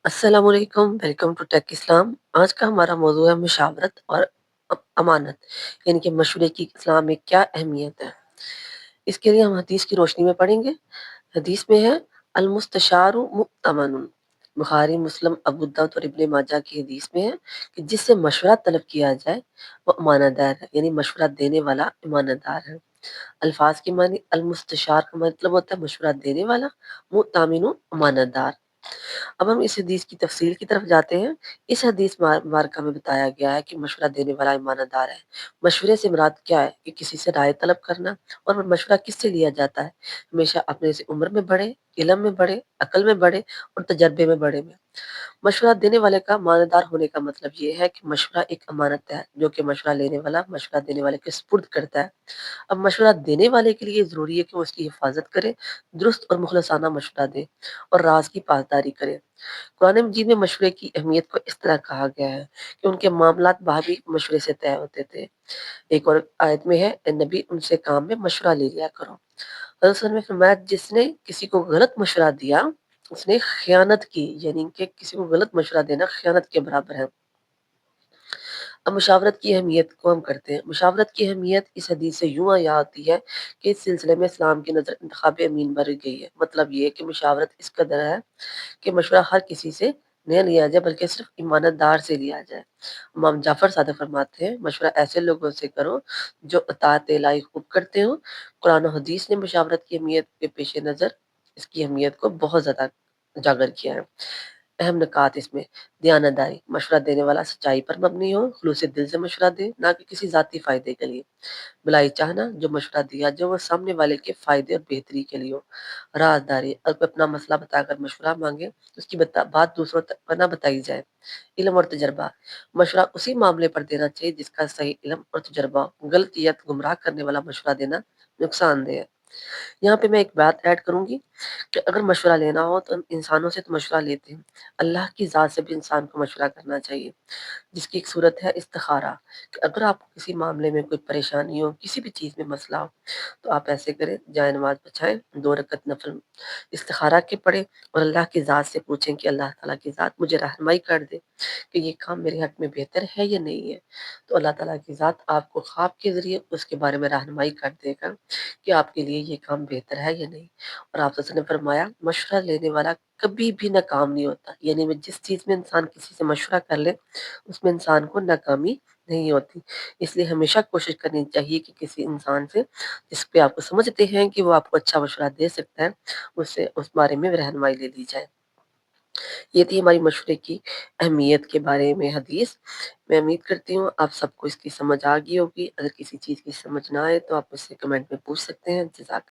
अस्सलाम वालेकुम, welcome to take इस्लाम। आज का हमारा मौजू है मुशावरत और अमानत, यानी कि मशवरे की इस्लाम में क्या अहमियत है। इसके लिए हम हदीस की रोशनी में पढ़ेंगे। हदीस में है अल मुस्तशारु मुअतमनुन। बुखारी, मुस्लिम, अबू दाऊद और इब्ने माजा की हदीस में है कि जिससे मशवरा तलब किया जाए वो अमानतदार है, यानी मशवरा देने वाला ईमानदार है। अल्फाज की मानी अल मुस्तशार का मतलब होता है मशवरा देने वाला, मुअतमिनु अमानतदार। अब हम इस हदीस की तफसील की तरफ जाते हैं। इस हदीस मार्का में बताया गया है कि मशवरा देने वाला ईमानदार है। मशवरे से मुराद क्या है कि किसी से राय तलब करना। और मशवरा किससे लिया जाता है? हमेशा अपने से उम्र में बड़े, इल्म में बड़े, अकल में बड़े और तजर्बे में बड़े में। मशवरा देने वाले का मानदार होने का मतलब ये है कि मशवरा एक अमानत है जो कि मशवरा लेने वाला मशवरा देने वाले के सुपुर्द करता है। अब मशवरा देने वाले के लिए ज़रूरी है कि वो उसकी हिफाजत करे, दुरुस्त और मुखलसाना मशवरा दे और राज की पासदारी करे। कुरान मजीद में मशवरे की अहमियत को इस तरह कहा गया है कि उनके मामलात बाहमी मशवरे से तय होते थे। एक और आयत में है, "ए नबी, उनसे काम में मशवरा ले लिया करो।" हज़रत सल्लल्लाहु अलैहि वसल्लम ने फरमाया, जिसने किसी को गलत मशवरा दिया उसने खयानत की, यानी कि किसी को गलत मशवरा देना खयानत के बराबर है। अब मुशावरत की अहमियत को हम करते हैं। मुशावरत की अहमियत इस हदीस से यूँ आया होती है कि इस सिलसिले में इस्लाम की नज़र इंतखाब अमीन बर गई है। मतलब ये है कि मुशावरत इस कदर है कि मशवरा हर किसी से न लिया जाए बल्कि सिर्फ ईमानदार से लिया जाए। इमाम जाफ़र सादिक फरमाते हैं, मशवरा ऐसे लोगों से करो जो अताअत इलाही खूब करते हो। कुरान और हदीस ने मुशावरत की अहमियत के पेश नज़र इसकी अहमियत को बहुत ज़्यादा उजागर किया है। अहम निकात इसमें दयानतदारी, मशवरा देने वाला सच्चाई पर मबनी हो, खुलूस दिल से मशवरा दे, ना कि किसी ज़ाती फ़ायदे के लिए। भलाई चाहना, जो मशवरा दिया जो वो सामने वाले के फ़ायदे और बेहतरी के लिए हो। राज़दारी, अगर कोई अपना मसला बताकर मशवरा मांगे तो उसकी बात दूसरों तक पर ना बताई जाए। इल्म और तजर्बा, मशवरा उसी मामले पर देना चाहिए जिसका सही इल्म और तजर्बा हो। गलत या गुमराह करने वाला मशवरा देना नुकसानदेह है। यहाँ पे मैं एक बात ऐड करूँगी कि अगर मशवरा लेना हो तो हम इंसानों से तो मशवरा लेते हैं, अल्लाह की ज़ात से भी इंसान को मशवरा करना चाहिए, जिसकी एक सूरत है इस्तिखारा। कि अगर आपको किसी मामले में कोई परेशानी हो, किसी भी चीज़ में मसला हो, तो आप ऐसे करें, जाए नमाज़ बिछाएँ, 2 रकअत नफ़िल इस्तिखारा के पढ़ें और अल्लाह की ज़ात से पूछें कि अल्लाह ताला की ज़ात मुझे रहनुमाई कर दे कि ये काम मेरे हक़ में बेहतर है या नहीं है। तो अल्लाह ताला की ज़ात आपको ख्वाब के ज़रिए उसके बारे में रहनुमाई कर देगा कि आपके लिए ये काम बेहतर है या नहीं। और आप सल्लल्लाहु अलैहि वसल्लम ने फरमाया, मशवरा लेने वाला कभी भी नाकाम नहीं होता। यानी में जिस चीज़ में इंसान किसी से मशवरा कर ले, उसमें इंसान को नाकामी नहीं होती। इसलिए हमेशा कोशिश करनी चाहिए कि किसी इंसान से जिस पे आपको समझते हैं कि वो आपको अच्छा मशवरा दे सकता है, उससे उस बारे में रहनुमाई ले ली जाए। ये थी हमारी मशवरे की अहमियत के बारे में हदीस। मैं उम्मीद करती हूँ आप सबको इसकी समझ आ गई होगी। अगर किसी चीज़ की समझ ना आए तो आप मुझसे कमेंट में पूछ सकते हैं। जज़ाक